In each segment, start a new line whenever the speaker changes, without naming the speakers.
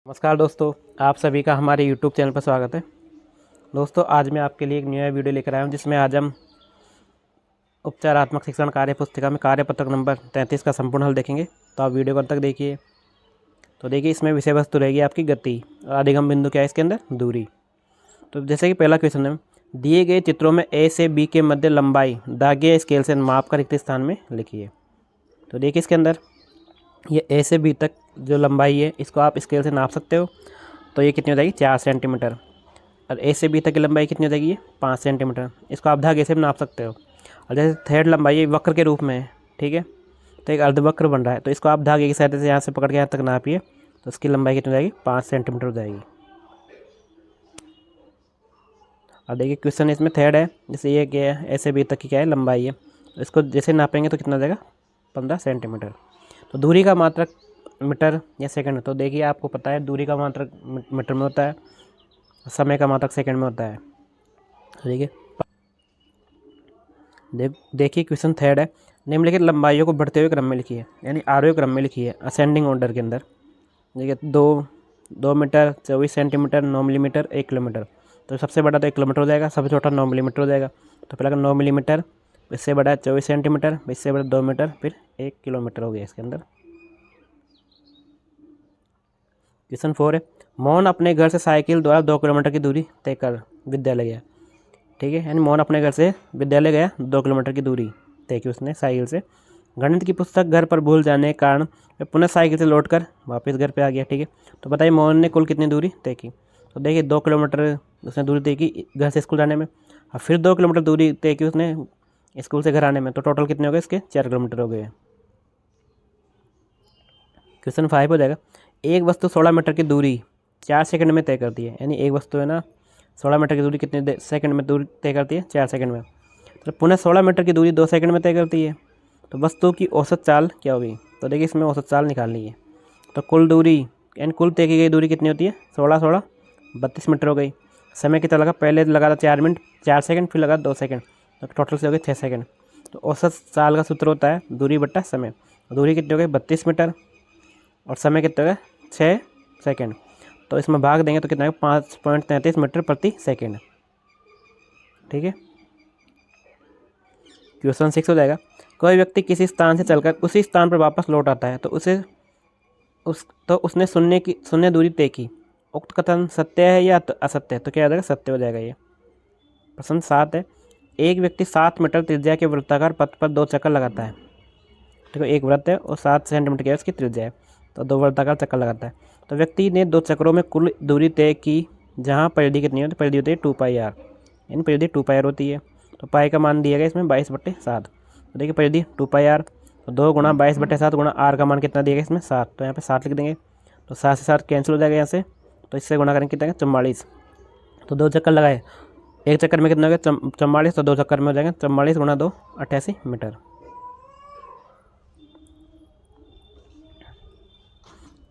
नमस्कार दोस्तों, आप सभी का हमारे YouTube चैनल पर स्वागत है। दोस्तों, आज मैं आपके लिए एक नया वीडियो लेकर आया हूं जिसमें आज हम उपचारात्मक शिक्षण कार्य पुस्तिका में कार्यपत्रक नंबर 33 का संपूर्ण हल देखेंगे। तो आप वीडियो को अंत तक देखिए। तो देखिए, इसमें विषय वस्तु रहेगी आपकी गति और अधिगम बिंदु क्या है इसके अंदर, दूरी। तो जैसे कि पहला क्वेश्चन है, दिए गए चित्रों में ए से बी के मध्य लंबाई दागिए स्केल से माप कर रिक्त स्थान में लिखिए। तो देखिए, इसके अंदर ये ए से बी तक जो लंबाई है इसको आप स्केल से नाप सकते हो। तो ये कितनी हो जाएगी, 4 सेंटीमीटर। और ए से बी तक की लंबाई कितनी हो जाएगी, ये 5 सेंटीमीटर। इसको आप धागे से भी नाप सकते हो। और जैसे थर्ड लंबाई ये वक्र के रूप में है, ठीक है, तो एक अर्धवक्र बन रहा है, तो इसको आप धागे की सहायता से यहाँ से पकड़ के यहाँ तक नापिए, तो इसकी लंबाई कितनी हो जाएगी, 5 सेंटीमीटर हो जाएगी। और देखिए, क्वेश्चन इसमें थर्ड है, जैसे ये क्या है, ए से बी तक की क्या है लंबाई है, तो इसको जैसे नापेंगे तो कितना हो जाएगा, 15 सेंटीमीटर। तो दूरी का मात्रक मीटर या सेकंड। तो देखिए, आपको पता है दूरी का मात्रक मीटर में होता है, समय का मात्रक सेकंड में होता है। ठीक है, देखिए क्वेश्चन थर्ड है, निम्नलिखित लंबाइयों को बढ़ते हुए क्रम में लिखिए, यानी आरोही क्रम में लिखिए, असेंडिंग ऑर्डर के अंदर। देखिए, 2 मीटर, 24 सेंटीमीटर, 9 मिलीमीटर, 1 किलोमीटर। तो सबसे बड़ा तो 1 किलोमीटर हो जाएगा, सबसे छोटा 9 मिलीमीटर हो जाएगा। तो पहले 9 मिलीमीटर, इससे बड़ा 24 सेंटीमीटर, इससे बड़ा 2 मीटर, फिर 1 किलोमीटर हो गया इसके अंदर। क्वेश्चन 4 है, मोहन अपने घर से साइकिल द्वारा 2 किलोमीटर की दूरी तय कर विद्यालय गया। ठीक है, यानी मोहन अपने घर से विद्यालय गया, 2 किलोमीटर की दूरी तय की उसने साइकिल से। गणित की पुस्तक घर पर भूल जाने के कारण वह पुनः साइकिल से लौटकर वापस घर पे आ गया। ठीक है, तो बताइए मोहन ने कुल कितनी दूरी तय की। तो देखिए, 2 किलोमीटर उसने दूरी तय की घर से स्कूल जाने में, और फिर 2 किलोमीटर दूरी तय की उसने स्कूल से घर आने में। तो टोटल कितने हो गए इसके, 4 किलोमीटर हो गए। क्वेश्चन 5 हो जाएगा, एक वस्तु 16 मीटर की दूरी 4 सेकंड में तय करती है। यानी एक वस्तु है ना, 16 मीटर की दूरी कितने सेकंड में दूरी तय करती है, 4 सेकंड में। तो पुनः 16 मीटर की दूरी 2 सेकंड में तय करती है। तो वस्तु की औसत चाल क्या होगी। तो देखिए, इसमें औसत चाल निकालनी है। तो कुल दूरी यानी कुल तय की गई दूरी कितनी होती है, 16 32 मीटर हो गई। समय कितना लगा, पहले लगा था 4 सेकंड, फिर लगा 2 सेकंड, तो टोटल से हो गए 6 सेकंड। तो औसत चाल का सूत्र होता है दूरी बट्टा समय। दूरी कितनी हो गई, 32 मीटर, और समय कितना होगा, 6 सेकंड। तो इसमें भाग देंगे तो कितना है, 5.33 मीटर प्रति सेकंड। ठीक है, क्वेश्चन 6 हो जाएगा, कोई व्यक्ति किसी स्थान से चलकर उसी स्थान पर वापस लौट आता है, तो उसने शून्य दूरी तय की। उक्त कथन सत्य है या असत्य है। तो क्या हो जाएगा, सत्य हो जाएगा ये। प्रश्न 7 है, एक व्यक्ति 7 मीटर त्रिज्या के वृत्ताकार पथ पर 2 चक्कर लगाता है। देखो, एक वृत्त है और 7 सेंटीमीटर की उसकी त्रिज्या है, तो 2 वृत्ताकार चक्कर लगाता है। तो व्यक्ति ने 2 चक्करों में कुल दूरी तय की, जहाँ परिधि कितनी होती है, परिधि होती है 2πr, यानी परिधि 2πr होती है। तो पाई का मान दिया गया इसमें 22/7। तो देखिए, परिधि 2πr, तो 2 गुणा 22/7 गुणा r का मान कितना दिया गया इसमें, 7। तो यहाँ पे 7 लिख देंगे, तो 7 से 7 कैंसिल हो जाएगा यहाँ से, तो इससे गुणा करेंगे कितना, 44। तो 2 चक्कर लगाए, एक चक्कर में कितना हो गया, 44, तो 2 चक्कर में हो जाएगा 44 गुणा 2, 88 मीटर।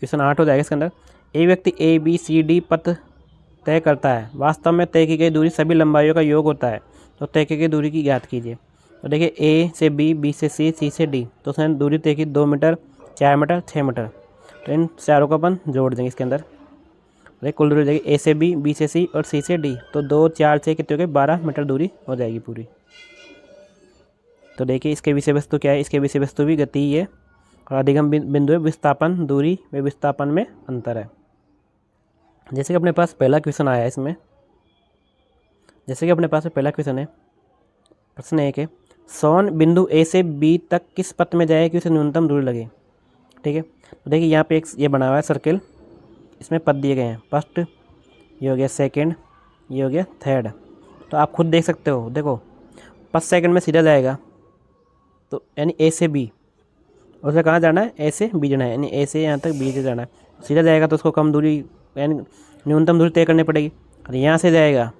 क्वेश्चन 8 हो जाएगा इसके अंदर, एक व्यक्ति ABCD पथ तय करता है, वास्तव में तय की गई दूरी सभी लंबाइयों का योग होता है, तो तय की गई दूरी की ज्ञात कीजिए। तो देखिए, A से B, B से C, C से D, तो उसने दूरी तय की 2 मीटर, 4 मीटर, 6 मीटर। तो इन चारों को अपन जोड़ देंगे इसके अंदर। देखिए, कुल दूरी हो जाएगी A से B, B से C और C से D, तो 2, 4, 6 कितने हो गए, 12 मीटर दूरी हो जाएगी पूरी। तो देखिए, इसके विषय वस्तु क्या है, इसके विषय वस्तु भी गति है, और अधिगम बिंदु है विस्थापन, दूरी व विस्थापन में अंतर है। जैसे कि अपने पास पहला क्वेश्चन आया है इसमें, जैसे कि अपने पास पहला क्वेश्चन है, प्रश्न 1 है, सोन बिंदु A से B तक किस पथ में जाए कि उसे न्यूनतम दूरी लगे। ठीक है, तो देखिए, यहाँ पे एक ये बना हुआ है सर्किल, इसमें पथ दिए गए हैं, फर्स्ट, ये हो गया सेकेंड, ये हो गया थर्ड। तो आप खुद देख सकते हो, देखो फर्स्ट सेकेंड में सीधा जाएगा, तो यानी A से B, उसे कहाँ जाना है, A से B जाना है, यानी A से यहाँ तक B से जाना है। सीधा जाएगा तो उसको कम दूरी यानी न्यूनतम दूरी तय करनी पड़ेगी। और यहाँ से जाएगा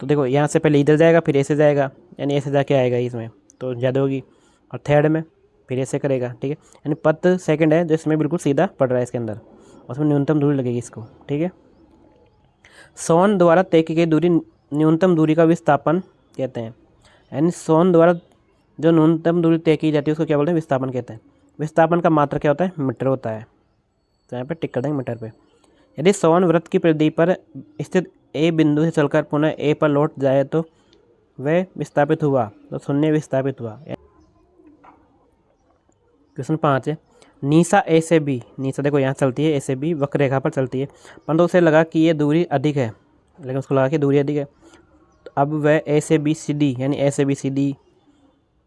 तो देखो, यहाँ से पहले इधर जाएगा, फिर ऐसे जाएगा, यानी ऐसे जाके आएगा इसमें, तो ज़्यादा होगी। और थर्ड में फिर ऐसे करेगा। ठीक है, यानी पथ सेकंड है जो इसमें बिल्कुल सीधा पड़ रहा है इसके अंदर, उसमें न्यूनतम दूरी लगेगी इसको। ठीक है, सोन द्वारा तय की गई दूरी न्यूनतम दूरी का विस्थापन कहते हैं। यानी सोन द्वारा जो न्यूनतम दूरी तय की जाती है उसको क्या बोलते हैं, विस्थापन कहते हैं। विस्थापन का मात्रा क्या होता है, मीटर होता है। तो यहाँ पे टिक कर देंगे मीटर पे। यदि सोवन वृत्त की परिधि पर स्थित ए बिंदु से चलकर पुनः ए पर लौट जाए तो वह विस्थापित हुआ, तो शून्य विस्थापित हुआ। क्वेश्चन 5 है, निशा ए से बी, निशा देखो यहाँ चलती है, ए से बी वक्र रेखा पर चलती है, परंतु उसे लगा कि ये दूरी अधिक है, लेकिन उसको लगा कि दूरी अधिक है। तो अब वह ए से बी सी डी यानी ए से बी सी डी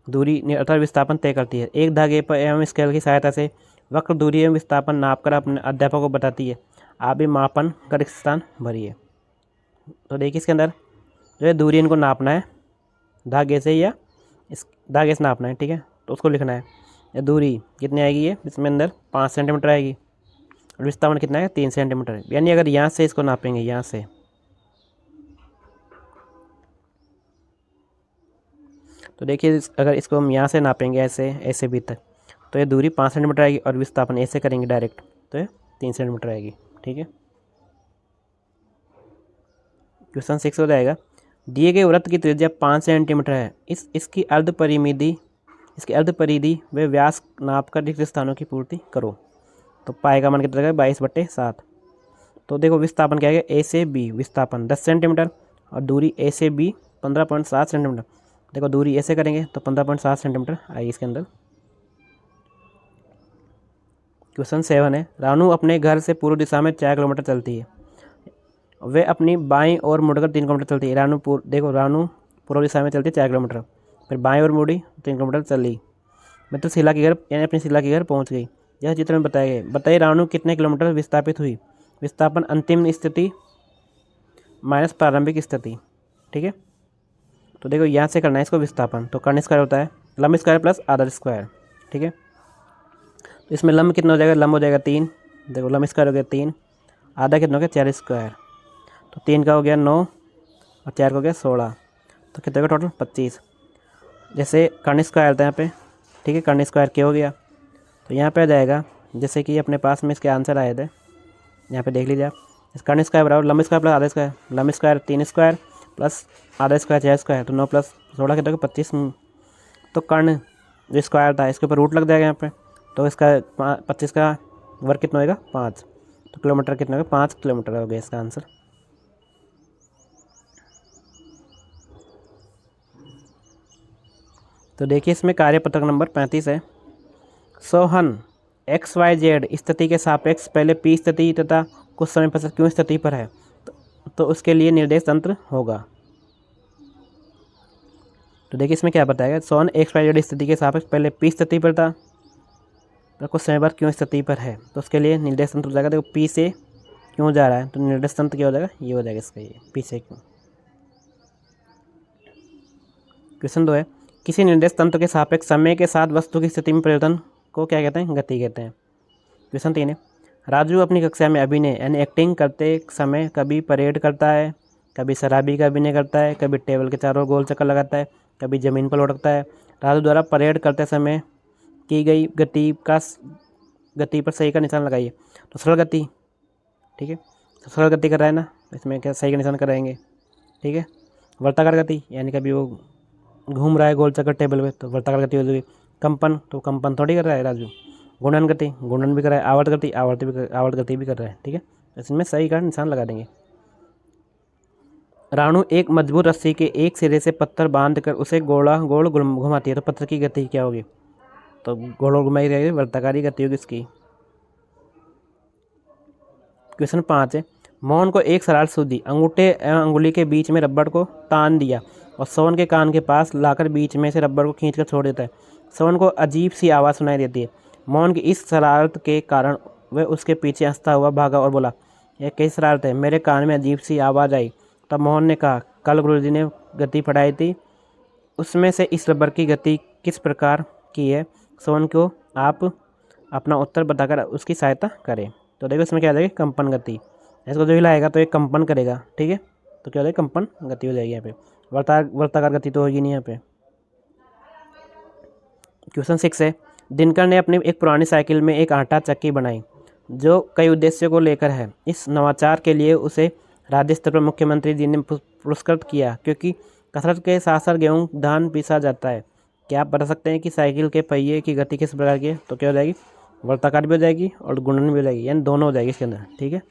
दूरी अर्थात विस्थापन तय करती है। एक धागे पर एवं स्केल की सहायता से वक्र दूरी एवं विस्थापन नापकर अपने अध्यापक को बताती है। आप भी मापन कर रिक्त स्थान भरिए। तो देखिए इसके अंदर जो है दूरी इनको नापना है धागे से या इस धागे से नापना है, ठीक है। तो उसको लिखना है, ये दूरी कितनी आएगी, ये इसमें अंदर 5 सेंटीमीटर आएगी और विस्थापन कितना है 3 सेंटीमीटर। यानी अगर यहाँ से इसको नापेंगे, यहाँ से तो देखिए अगर इसको हम यहाँ से नापेंगे ऐसे भी तक, तो ये दूरी 5 सेंटीमीटर आएगी और विस्थापन ऐसे करेंगे डायरेक्ट तो ये 3 सेंटीमीटर आएगी, ठीक है। क्वेश्चन 6 हो जाएगा, दिए गए वृत्त की त्रिज्या 5 सेंटीमीटर है, इसकी अर्ध परिधि व व्यास नाप कर रिक्त स्थानों की पूर्ति करो। तो पाए का मान कितना रहेगा 22/7। तो देखो विस्थापन क्या है, ए से बी विस्थापन 10 सेंटीमीटर और दूरी ए से बी 15.7 सेंटीमीटर। देखो दूरी ऐसे करेंगे तो 15.7 सेंटीमीटर आएगी इसके अंदर। क्वेश्चन 7 है, रानू अपने घर से पूर्व दिशा में 4 किलोमीटर चलती है, वे अपनी बाईं ओर मुड़कर 3 किलोमीटर चलती है। रानू पूर्व दिशा में चलती है 4 किलोमीटर, फिर बाईं ओर मुड़ी 3 किलोमीटर चली, मित्र शिला के घर यानी अपनी शिला के घर पहुंच गई। यह चित्र में बताया गया। बताइए रानू कितने किलोमीटर विस्थापित हुई। विस्थापन अंतिम स्थिति माइनस प्रारंभिक स्थिति, ठीक है। तो देखो यहाँ से करना है इसको विस्थापन, तो कर्ण स्क्वायर होता है लंब स्क्वायर प्लस आधा स्क्वायर, ठीक है। तो इसमें लंब कितना हो जाएगा, लंब हो जाएगा 3, देखो लंब स्क्वायर हो गया 3, आधा कितना हो गया 4 स्क्वायर, तो 3 का हो गया 9 और 4 का हो गया 16, तो कितना हो गया टोटल 25। जैसे कर्ण स्क्वायर आता है यहाँ पे, ठीक है, कर्ण स्क्वायर क्या हो गया, तो यहाँ पे आ जाएगा जैसे कि अपने पास में इसके आंसर आए थे, यहाँ पे देख लीजिए आप। इस कर्ण स्क्वायर बराबर लंब स्क्वायर प्लस आधा स्क्वायर, लंब स्क्वायर 3 स्क्वायर प्लस आधा स्क्वायर 4 स्क्वायर, तो 9 प्लस 16 कितना हो गया 25। तो कर्ण जो स्क्वायर था इसके ऊपर रूट लग जाएगा यहाँ पे, तो इसका 25 का वर्ग कितना होगा 5, तो किलोमीटर कितना होगा 5 किलोमीटर हो गया इसका आंसर। तो देखिए इसमें कार्यपत्रक नंबर 35 है। सोहन XYZ स्थिति के सापेक्ष पहले P स्थिति तथा कुछ समय पश्चात Q स्थिति पर है, तो उसके लिए निर्देश तंत्र होगा। तो देखिए इसमें क्या बताएगा, सोहन XYZ स्थिति के सापेक्ष पहले P स्थिति पर था तो कुछ समय बाद Q स्थिति पर है, तो उसके लिए निर्देश तंत्र हो जाएगा। देखो P से Q जा रहा है तो निर्देश तंत्र क्या हो जाएगा, ये हो जाएगा इसका, ये P से Q। क्वेश्चन 2 है, किसी निर्देश तंत्र के सापेक्ष समय के साथ वस्तु की स्थिति में परिवर्तन को क्या कहते हैं, गति कहते हैं। क्वेश्चन 3 है, राजू अपनी कक्षा में अभिनय यानी एक्टिंग करते समय कभी परेड करता है, कभी शराबी का अभिनय करता है, कभी टेबल के चारों गोल चक्कर लगाता है, कभी ज़मीन पर लुढ़कता है। राजू द्वारा परेड करते समय की गई गति पर सही का निशान लगाइए। तो सरल गति, ठीक है, तो सरल गति कर रहा है ना, इसमें क्या सही का निशान कराएंगे, ठीक है। वर्ताकार गति यानी कभी वो घूम रहा है गोल चक्कर टेबल पे, तो वर्ताकार गति हो जाएगी। कंपन, तो कंपन थोड़ी कर रहा है राजू। गुणन गति, गुणन भी कर रहा है। आवर्त गति, आवर्त गति भी कर रहा है, ठीक है। इसमें सही का निशान लगा देंगे। रानू एक मजबूत रस्सी के एक सिरे से पत्थर बांधकर उसे गोल घुमाती है, तो पत्थर की गति क्या होगी, तो गोल घुमाई रहेगी, वर्ताकारी गति होगी इसकी। क्वेश्चन 5 है, मोहन को एक सराल सूदी अंगूठे एवं अंगुली के बीच में रबड़ को तान दिया और सोहन के कान के पास लाकर बीच में से रबड़ को खींचकर छोड़ देता है। सोहन को अजीब सी आवाज़ सुनाई देती है। मोहन की इस शरारत के कारण वह उसके पीछे हंसता हुआ भागा और बोला, यह कैसी शरारत है, मेरे कान में अजीब सी आवाज़ आई। तब मोहन ने कहा, कल गुरुजी ने गति पढ़ाई थी, उसमें से इस रबड़ की गति किस प्रकार की है। सोहन को आप अपना उत्तर बताकर उसकी सहायता करें। तो देखो इसमें क्या आ जाएगा, कंपन गति। इसको जो हिलाएगा तो एक कंपन करेगा, ठीक है, तो क्या हो जाएगा, कंपन गति हो जाएगी यहाँ पे। वर्ताकार गति तो होगी नहीं यहाँ पे। क्वेश्चन 6 है, दिनकर ने अपनी एक पुरानी साइकिल में एक आटा चक्की बनाई जो कई उद्देश्यों को लेकर है। इस नवाचार के लिए उसे राज्य स्तर पर मुख्यमंत्री जी ने पुरस्कृत किया, क्योंकि कसरत के साथ साथ गेहूँ धान पीसा जाता है। क्या आप बता सकते हैं कि साइकिल के पहिए की गति किस प्रकार की है, तो क्या हो जाएगी, वर्ताकार भी हो जाएगी और गुणन भी हो जाएगी, यानी दोनों हो जाएगी इसके अंदर, ठीक है।